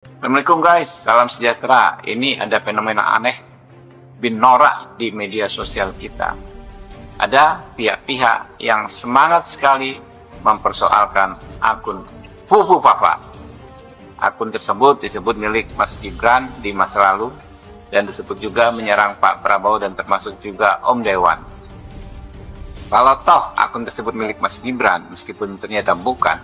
Assalamualaikum guys, salam sejahtera. Ini ada fenomena aneh bin norak di media sosial kita. Ada pihak-pihak yang semangat sekali mempersoalkan akun Fufu Fafa. Akun tersebut disebut milik Mas Gibran di masa lalu dan disebut juga menyerang Pak Prabowo dan termasuk juga Om Dewan. Kalau toh akun tersebut milik Mas Gibran, meskipun ternyata bukan,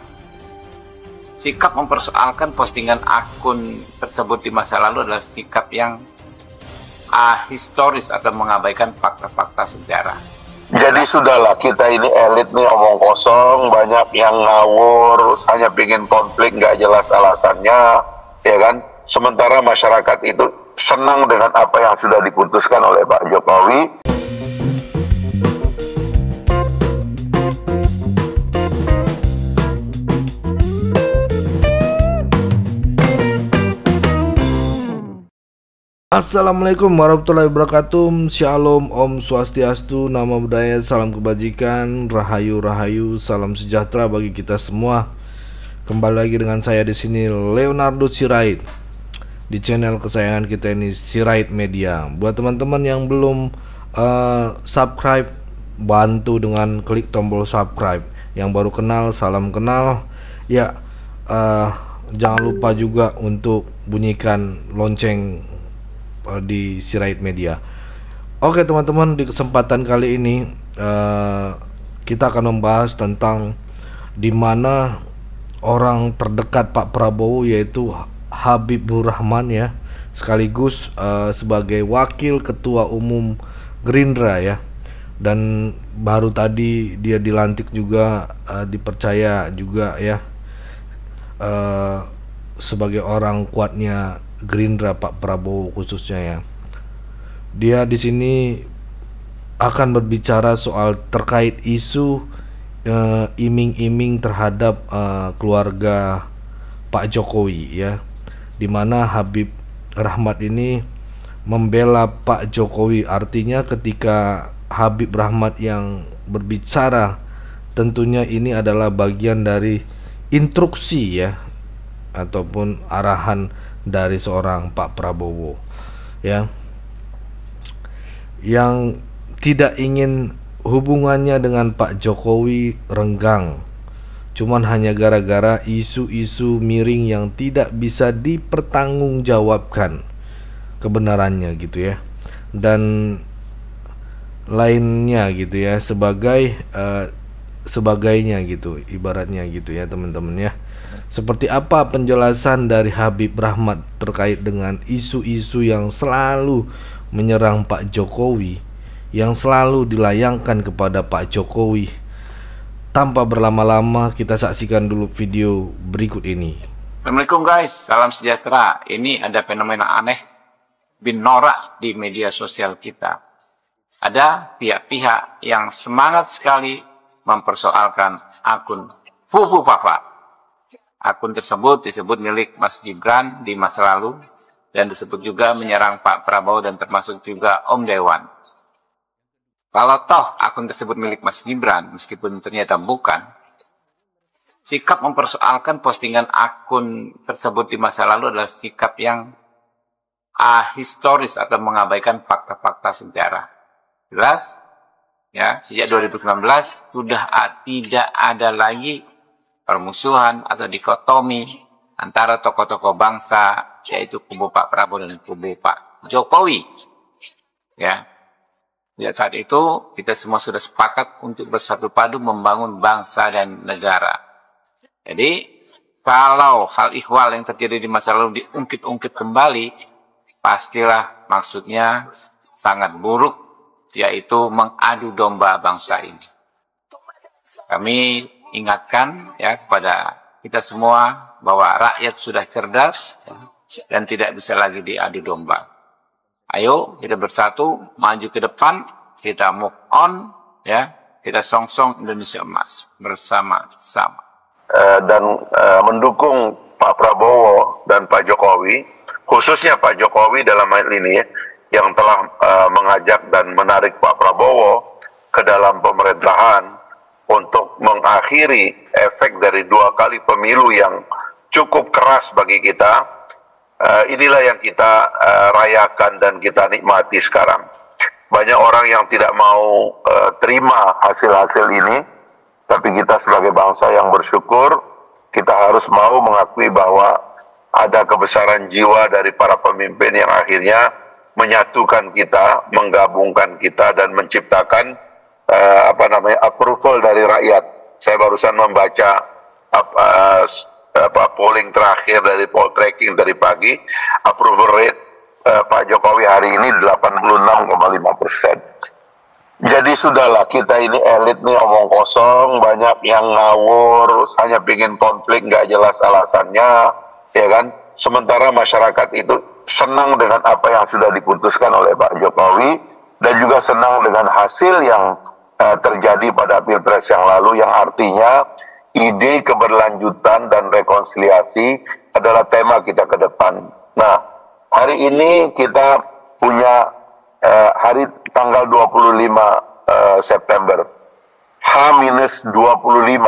sikap mempersoalkan postingan akun tersebut di masa lalu adalah sikap yang historis atau mengabaikan fakta-fakta sejarah. Jadi sudahlah, kita ini elit nih omong kosong, banyak yang ngawur, hanya pingin konflik nggak jelas alasannya, ya kan? Sementara masyarakat itu senang dengan apa yang sudah diputuskan oleh Pak Jokowi. Assalamualaikum warahmatullahi wabarakatuh. Shalom, Om Swastiastu, Namo Buddhaya, salam kebajikan, rahayu rahayu, salam sejahtera bagi kita semua. Kembali lagi dengan saya di sini Leonardo Sirait di channel kesayangan kita ini, Sirait Media. Buat teman-teman yang belum subscribe, bantu dengan klik tombol subscribe. Yang baru kenal, salam kenal. Ya, jangan lupa juga untuk bunyikan lonceng di Sirait Media. Oke teman-teman, di kesempatan kali ini kita akan membahas tentang di mana orang terdekat Pak Prabowo, yaitu Habibur Rahman ya, sekaligus sebagai wakil ketua umum Gerindra ya, dan baru tadi dia dilantik juga, dipercaya juga ya sebagai orang kuatnya Gerindra Pak Prabowo khususnya ya. Dia di sini akan berbicara soal terkait isu iming-iming terhadap keluarga Pak Jokowi ya, dimana Habib Rahmat ini membela Pak Jokowi. Artinya ketika Habib Rahmat yang berbicara, tentunya ini adalah bagian dari instruksi ya, ataupun arahan dari seorang Pak Prabowo ya, yang tidak ingin hubungannya dengan Pak Jokowi renggang, cuman hanya gara-gara isu-isu miring yang tidak bisa dipertanggungjawabkan kebenarannya gitu ya, dan lainnya gitu ya, sebagainya gitu ibaratnya gitu ya teman-teman ya. Seperti apa penjelasan dari Habib Rahmat terkait dengan isu-isu yang selalu menyerang Pak Jokowi, yang selalu dilayangkan kepada Pak Jokowi? Tanpa berlama-lama, kita saksikan dulu video berikut ini. Assalamualaikum guys, salam sejahtera. Ini ada fenomena aneh bin norak di media sosial kita. Ada pihak-pihak yang semangat sekali mempersoalkan akun Fufu Fafa. Akun tersebut disebut milik Mas Gibran di masa lalu dan disebut juga menyerang Pak Prabowo dan termasuk juga Om Dewan. Kalau toh akun tersebut milik Mas Gibran, meskipun ternyata bukan, sikap mempersoalkan postingan akun tersebut di masa lalu adalah sikap yang historis atau mengabaikan fakta-fakta sejarah. Jelas ya, sejak 2019 sudah tidak ada lagi permusuhan atau dikotomi antara tokoh-tokoh bangsa, yaitu kubu Pak Prabowo dan kubu Pak Jokowi ya. Saat itu kita semua sudah sepakat untuk bersatu padu membangun bangsa dan negara. Jadi kalau hal ihwal yang terjadi di masa lalu diungkit-ungkit kembali, pastilah maksudnya sangat buruk, yaitu mengadu domba bangsa ini. Kami ingatkan ya kepada kita semua bahwa rakyat sudah cerdas ya, dan tidak bisa lagi diadu domba. Ayo kita bersatu, maju ke depan, kita move on ya, kita songsong Indonesia emas bersama-sama. Dan mendukung Pak Prabowo dan Pak Jokowi, khususnya Pak Jokowi dalam hal ini ya, yang telah mengajak dan menarik Pak Prabowo ke dalam pemerintahan untuk mengakhiri efek dari 2 kali pemilu yang cukup keras bagi kita, Inilah yang kita rayakan dan kita nikmati sekarang. Banyak orang yang tidak mau terima hasil-hasil ini, tapi kita sebagai bangsa yang bersyukur, kita harus mau mengakui bahwa ada kebesaran jiwa dari para pemimpin yang akhirnya menyatukan kita, menggabungkan kita, dan menciptakan approval dari rakyat. Saya barusan membaca polling terakhir dari poll tracking dari pagi, approval rate Pak Jokowi hari ini 86,5%. Jadi sudahlah, kita ini elit nih omong kosong, banyak yang ngawur, hanya pingin konflik nggak jelas alasannya, ya kan? Sementara masyarakat itu senang dengan apa yang sudah diputuskan oleh Pak Jokowi dan juga senang dengan hasil yang terjadi pada Pilpres yang lalu, yang artinya ide keberlanjutan dan rekonsiliasi adalah tema kita ke depan. Nah, hari ini kita punya hari tanggal 25 September, H-25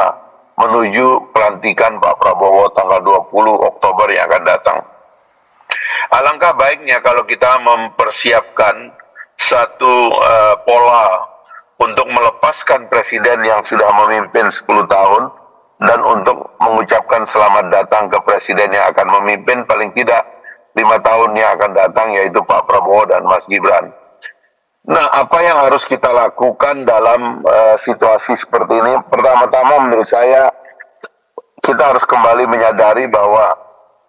menuju pelantikan Pak Prabowo tanggal 20 Oktober yang akan datang. Alangkah baiknya kalau kita mempersiapkan satu pola untuk melepaskan presiden yang sudah memimpin 10 tahun dan untuk mengucapkan selamat datang ke presiden yang akan memimpin paling tidak 5 tahun yang akan datang, yaitu Pak Prabowo dan Mas Gibran. Nah, apa yang harus kita lakukan dalam situasi seperti ini? Pertama-tama menurut saya kita harus kembali menyadari bahwa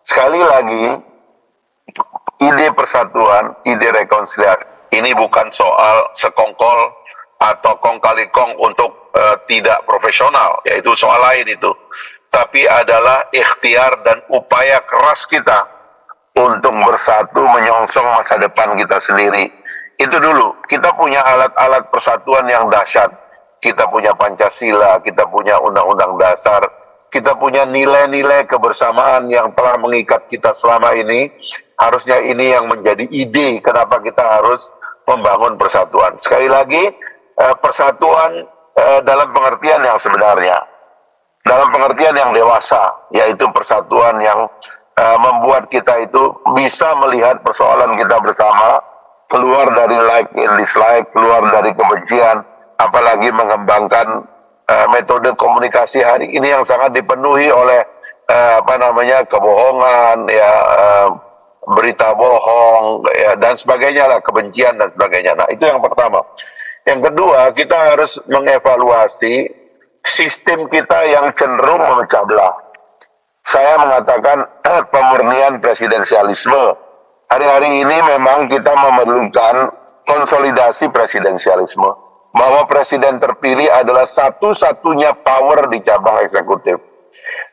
sekali lagi ide persatuan, ide rekonsiliasi ini bukan soal sekongkol atau kong kali kong untuk tidak profesional, yaitu soal lain itu. Tapi adalah ikhtiar dan upaya keras kita untuk bersatu menyongsong masa depan kita sendiri. Itu dulu, kita punya alat-alat persatuan yang dahsyat. Kita punya Pancasila, kita punya Undang-Undang Dasar, kita punya nilai-nilai kebersamaan yang telah mengikat kita selama ini. Harusnya ini yang menjadi ide kenapa kita harus membangun persatuan. Sekali lagi, persatuan dalam pengertian yang sebenarnya, dalam pengertian yang dewasa, yaitu persatuan yang membuat kita itu bisa melihat persoalan kita bersama, keluar dari like and dislike, keluar dari kebencian, apalagi mengembangkan metode komunikasi hari ini yang sangat dipenuhi oleh kebohongan, berita bohong, dan sebagainya lah, kebencian dan sebagainya. Nah, itu yang pertama. Yang kedua, kita harus mengevaluasi sistem kita yang cenderung memecah belah. Saya mengatakan pemurnian presidensialisme. Hari-hari ini memang kita memerlukan konsolidasi presidensialisme. Bahwa presiden terpilih adalah satu-satunya power di cabang eksekutif.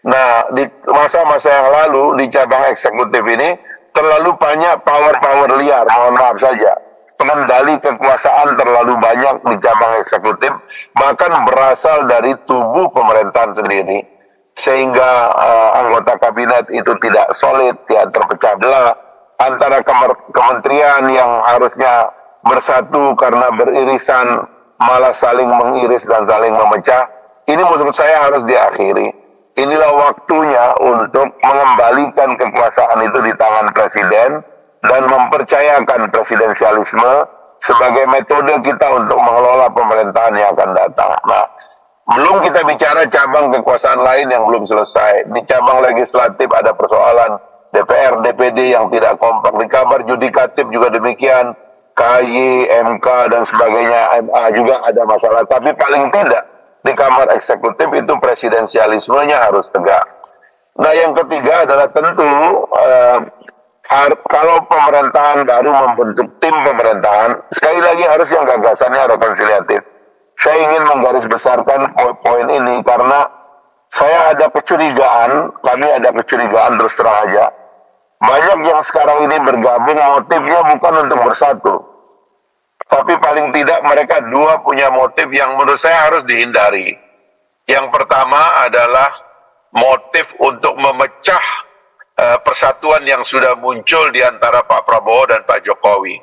Nah, di masa-masa yang lalu di cabang eksekutif ini terlalu banyak power-power liar, mohon maaf saja. Pengendali kekuasaan terlalu banyak di cabang eksekutif, bahkan berasal dari tubuh pemerintahan sendiri, sehingga anggota kabinet itu tidak solid, tidak terpecah belah antara kementerian yang harusnya bersatu karena beririsan, malah saling mengiris dan saling memecah. Ini menurut saya harus diakhiri. Inilah waktunya untuk mengembalikan kekuasaan itu di tangan presiden dan mempercayakan presidensialisme sebagai metode kita untuk mengelola pemerintahan yang akan datang. Nah, belum kita bicara cabang kekuasaan lain yang belum selesai. Di cabang legislatif ada persoalan DPR, DPD yang tidak kompak. Di kamar yudikatif juga demikian, KY, MK dan sebagainya, MA juga ada masalah. Tapi paling tidak di kamar eksekutif itu presidensialismenya harus tegak. Nah, yang ketiga adalah tentu kalau pemerintahan baru membentuk tim pemerintahan, sekali lagi harus yang gagasannya rekonsiliatif. Saya ingin menggarisbesarkan poin ini karena saya ada kecurigaan, kami ada kecurigaan terus terang aja. Banyak yang sekarang ini bergabung motifnya bukan untuk bersatu. Tapi paling tidak mereka dua punya motif yang menurut saya harus dihindari. Yang pertama adalah motif untuk memecah persatuan yang sudah muncul di antara Pak Prabowo dan Pak Jokowi.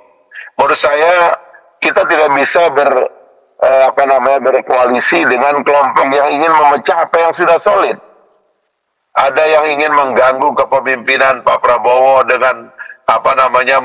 Menurut saya kita tidak bisa berkoalisi dengan kelompok yang ingin memecah apa yang sudah solid. Ada yang ingin mengganggu kepemimpinan Pak Prabowo dengan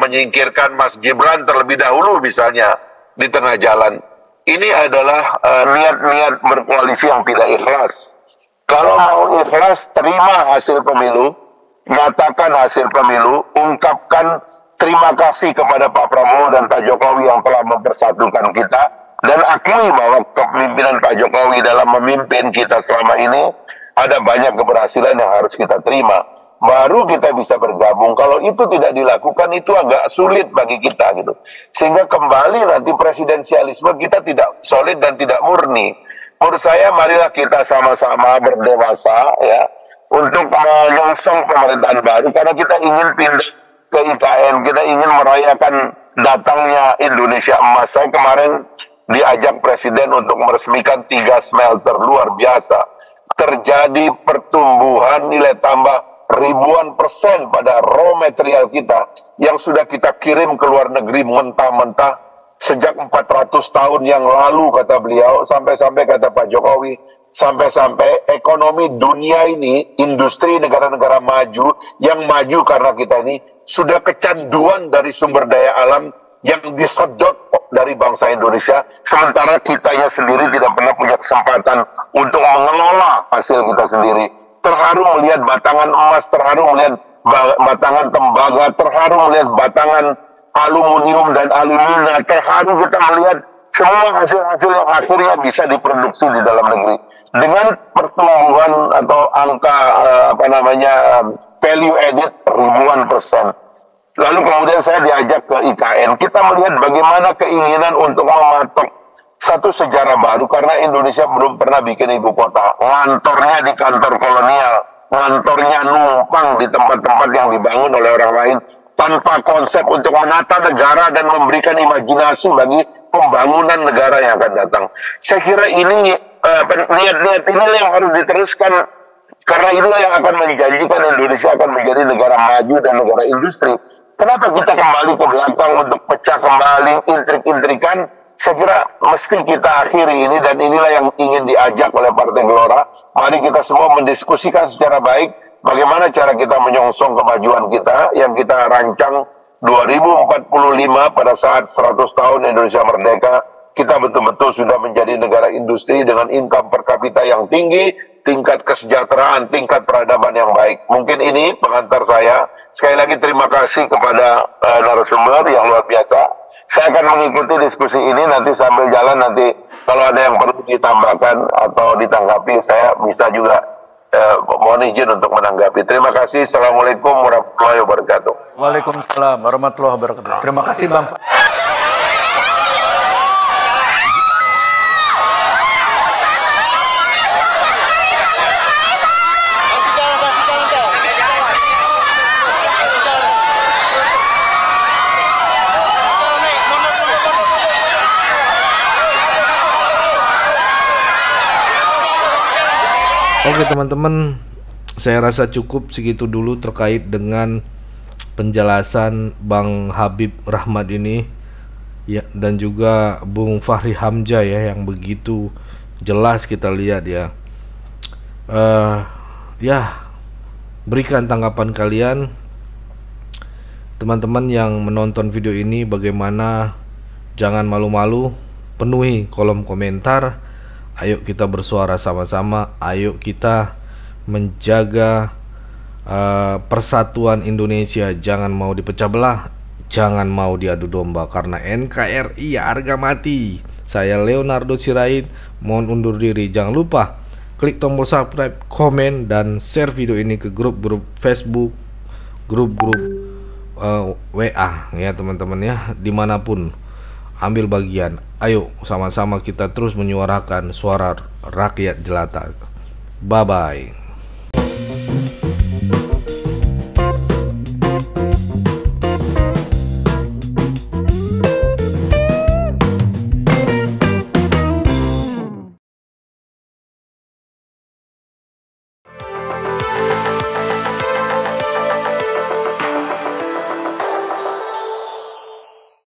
menyingkirkan Mas Gibran terlebih dahulu misalnya di tengah jalan. Ini adalah niat-niat berkoalisi yang tidak ikhlas. Kalau mau ikhlas, terima hasil pemilu, nyatakan hasil pemilu, ungkapkan terima kasih kepada Pak Prabowo dan Pak Jokowi yang telah mempersatukan kita, dan akui bahwa kepemimpinan Pak Jokowi dalam memimpin kita selama ini ada banyak keberhasilan yang harus kita terima. Baru kita bisa bergabung. Kalau itu tidak dilakukan, itu agak sulit bagi kita gitu. Sehingga kembali nanti presidensialisme kita tidak solid dan tidak murni. Menurut saya, marilah kita sama-sama berdewasa ya untuk menyongsong pemerintahan baru, karena kita ingin pindah ke IKN, kita ingin merayakan datangnya Indonesia Emas. Saya kemarin diajak Presiden untuk meresmikan 3 smelter, luar biasa. Terjadi pertumbuhan nilai tambah ribuan persen pada raw material kita yang sudah kita kirim ke luar negeri mentah-mentah sejak 400 tahun yang lalu, kata beliau. Sampai-sampai kata Pak Jokowi, sampai-sampai ekonomi dunia ini, industri negara-negara maju, yang maju karena kita ini sudah kecanduan dari sumber daya alam yang disedot dari bangsa Indonesia, sementara kitanya sendiri tidak pernah punya kesempatan untuk mengelola hasil kita sendiri. Terharu melihat batangan emas, terharu melihat batangan tembaga, terharu melihat batangan aluminium dan alumina, terharu kita melihat semua hasil-hasil yang akhirnya bisa diproduksi di dalam negeri. Dengan pertumbuhan atau angka value added ribuan persen. Lalu kemudian saya diajak ke IKN, kita melihat bagaimana keinginan untuk mematok satu sejarah baru, karena Indonesia belum pernah bikin ibu kota. Ngantornya di kantor kolonial, ngantornya numpang di tempat-tempat yang dibangun oleh orang lain, tanpa konsep untuk menata negara dan memberikan imajinasi bagi pembangunan negara yang akan datang. Saya kira ini niat-niat inilah yang harus diteruskan, karena inilah yang akan menjanjikan Indonesia akan menjadi negara maju dan negara industri. Kenapa kita kembali ke belakang untuk pecah kembali intrik-intrikan? Saya kira mesti kita akhiri ini, dan inilah yang ingin diajak oleh Partai Gelora. Mari kita semua mendiskusikan secara baik bagaimana cara kita menyongsong kemajuan kita yang kita rancang 2045 pada saat 100 tahun Indonesia merdeka. Kita betul-betul sudah menjadi negara industri dengan income per kapita yang tinggi, tingkat kesejahteraan, tingkat peradaban yang baik. Mungkin ini pengantar saya. Sekali lagi terima kasih kepada narasumber yang luar biasa. Saya akan mengikuti diskusi ini, nanti sambil jalan, nanti kalau ada yang perlu ditambahkan atau ditanggapi, saya bisa juga mohon izin untuk menanggapi. Terima kasih. Assalamualaikum warahmatullahi wabarakatuh. Waalaikumsalam warahmatullahi wabarakatuh. Terima kasih Bang. Oke teman-teman, saya rasa cukup segitu dulu terkait dengan penjelasan Bang Habib Rahmat ini ya, dan juga Bung Fahri Hamzah ya, yang begitu jelas kita lihat ya. Berikan tanggapan kalian teman-teman yang menonton video ini, bagaimana. Jangan malu-malu, penuhi kolom komentar. Ayo kita bersuara sama-sama, ayo kita menjaga persatuan Indonesia. Jangan mau dipecah belah, jangan mau diadu domba, karena NKRI harga mati. Saya Leonardo Sirait, mohon undur diri. Jangan lupa klik tombol subscribe, komen, dan share video ini ke grup-grup Facebook, grup-grup WA ya teman-teman ya, dimanapun. Ambil bagian. Ayo sama-sama kita terus menyuarakan suara rakyat jelata. Bye bye.